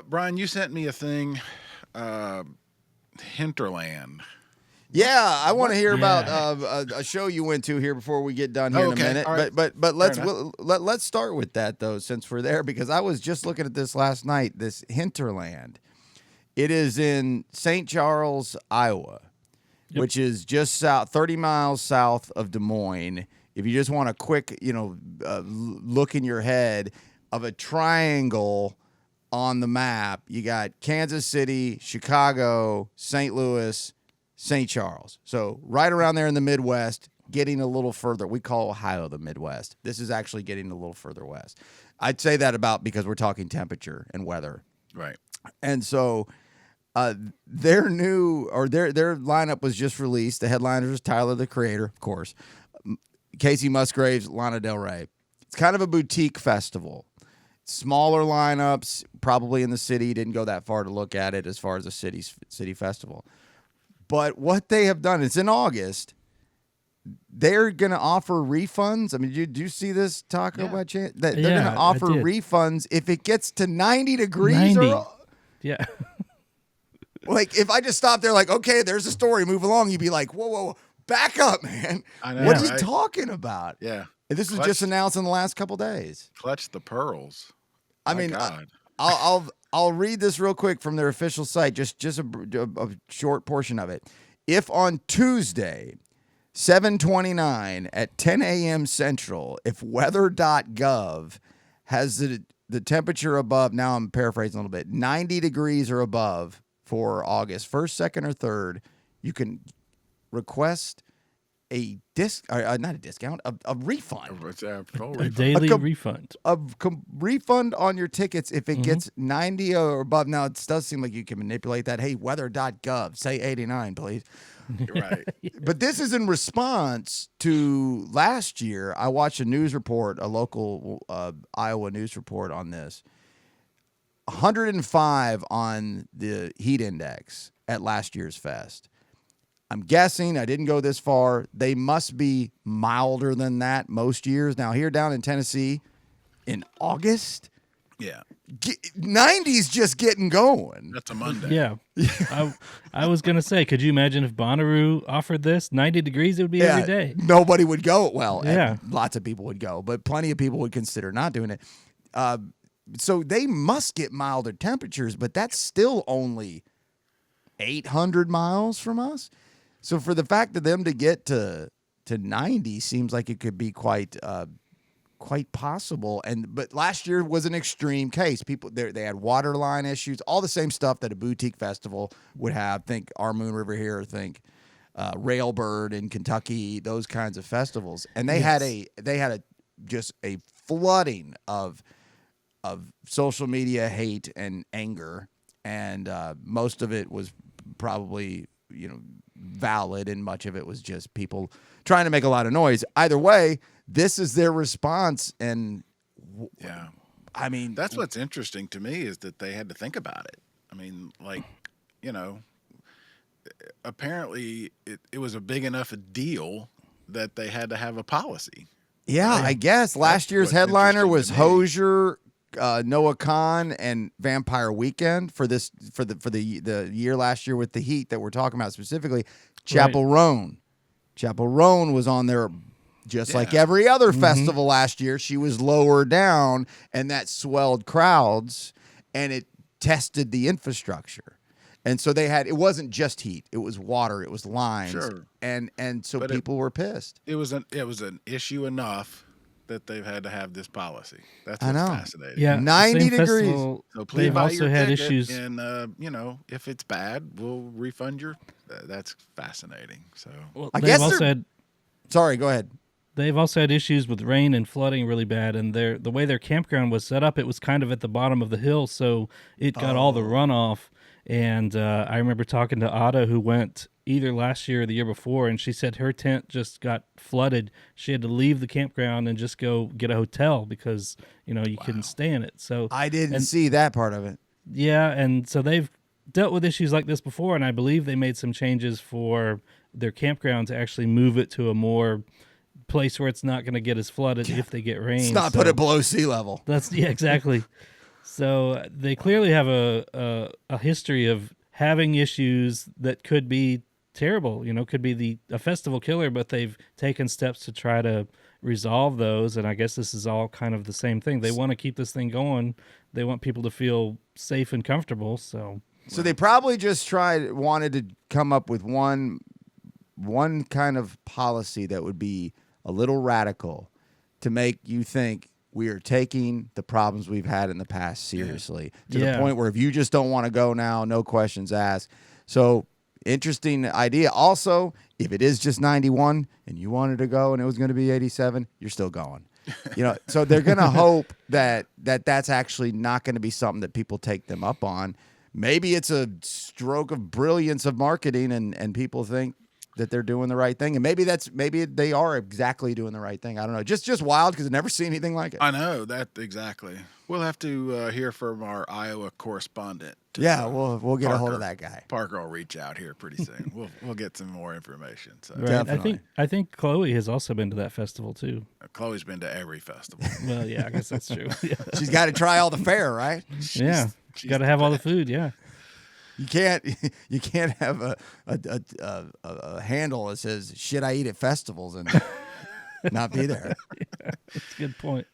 Brian, you sent me a thing, uh, Hinterland. Yeah, I want to hear about Yeah. a show you went to here before we get done here Oh, in a okay. minute. All right. But Fair let's enough. let's start with that though, since we're there, because I was just looking at this last night. This Hinterland, it is in St. Charles, Iowa, which is just 30 miles south of Des Moines. If you just want a quick, look in your head of a triangle on the map, you got Kansas City, Chicago, St. Louis, St. Charles. So right around there in the Midwest, getting a little further. We call Ohio the Midwest. This is actually getting a little further west. I'd say that about because we're talking temperature and weather. Right. And so their lineup was just released. The headliner is Tyler, the Creator, of course. Casey Musgraves, Lana Del Rey. It's kind of a boutique festival. Smaller lineups, probably in the city. Didn't go that far to look at it as far as a city festival. But what they have done, it's in August. They're going to offer refunds. I mean, do you see this, Taco, by chance? They're going to offer refunds if it gets to 90 degrees. 90. Yeah. Like, if I just stop there like, okay, there's a story, move along, you'd be like, whoa, back up, man. I know, what are you right? talking about? Yeah. And this was just announced in the last couple days. Clutch the pearls. I mean, I'll read this real quick from their official site, just a short portion of it. If on Tuesday, 7/29 at 10 a.m. Central, if weather.gov has the temperature above, now I'm paraphrasing a little bit, 90 degrees or above for August 1st, 2nd, or 3rd, you can request a not a discount, a refund. A daily refund. A refund on your tickets if it gets 90 or above. Now, it does seem like you can manipulate that. Hey, weather.gov, say 89, please. Right. But this is in response to last year. I watched a news report, a local Iowa news report on this. 105 on the heat index at last year's fest. I'm guessing, I didn't go this far, they must be milder than that most years. Now, here down in Tennessee, in August, Yeah. 90's just getting going. That's a Monday. Yeah. I was going to say, could you imagine if Bonnaroo offered this? 90 degrees, it would be every day. Nobody would go. Well, Yeah. lots of people would go, but plenty of people would consider not doing it. So they must get milder temperatures, but that's still only 800 miles from us. So for the fact of them to get to 90 seems like it could be quite possible. But last year was an extreme case. People they had water line issues, all the same stuff that a boutique festival would have. Think our Moon River here, think Railbird in Kentucky, those kinds of festivals. And they had just a flooding of social media hate and anger, and most of it was probably valid, and much of it was just people trying to make a lot of noise. Either way, this is their response, and Yeah. I mean, That's what's interesting to me is that they had to think about it. I mean, like, apparently it was a big enough a deal that they had to have a policy. yeah, I guess last year's what's headliner interesting was to me. Hosier, Noah Khan, and Vampire Weekend for the year last year with the heat that we're talking about specifically. Chapel Roan. Chapel Roan was on there just like every other festival last year. She was lower down, and that swelled crowds, and it tested the infrastructure. And so it wasn't just heat; it was water, it was lines, Sure. and so But people were pissed. It was an issue enough that they've had to have this policy. That's I what's know. fascinating. Yeah, 90 same degrees. festival, So please they've buy also your had ticket, issues. and if it's bad, we'll refund your. That's fascinating. So Well, I they've guess also they're- had Sorry, go ahead. They've also had issues with rain and flooding really bad, and the way their campground was set up, it was kind of at the bottom of the hill, so it got all the runoff. And I remember talking to Ada, who went either last year or the year before, and she said her tent just got flooded. She had to leave the campground and just go get a hotel because you couldn't stay in it. So I didn't see that part of it. yeah, and so they've dealt with issues like this before, and I believe they made some changes for their campground to actually move it to a more place where it's not going to get as flooded if they get rain. It's not So put it below sea level. That's exactly. So they clearly have a history of having issues that could be terrible. Could be a festival killer, but they've taken steps to try to resolve those. And I guess this is all kind of the same thing. They want to keep this thing going. They want people to feel safe and comfortable. So they probably just wanted to come up with one kind of policy that would be a little radical to make you think we are taking the problems we've had in the past seriously to the point where if you just don't want to go now, no questions asked. So interesting idea. Also, if it is just 91 and you wanted to go and it was going to be 87, you're still going. So they're going to hope that's actually not going to be something that people take them up on. Maybe it's a stroke of brilliance of marketing and people think that they're doing the right thing. And maybe they are exactly doing the right thing. I don't know. Just wild because I've never seen anything like it. I know that exactly. We'll have to hear from our Iowa correspondent. Yeah, we'll get a hold of that guy. Parker will reach out here pretty soon. we'll get some more information. So. Right. Definitely. I think Chloe has also been to that festival too. Chloe's been to every festival. Well, yeah, I guess that's true. Yeah. She's got to try all the fare, right? She's got to have all the food. Yeah. You can't have a handle that says "Shit I eat at festivals" and not be there. That's a good point.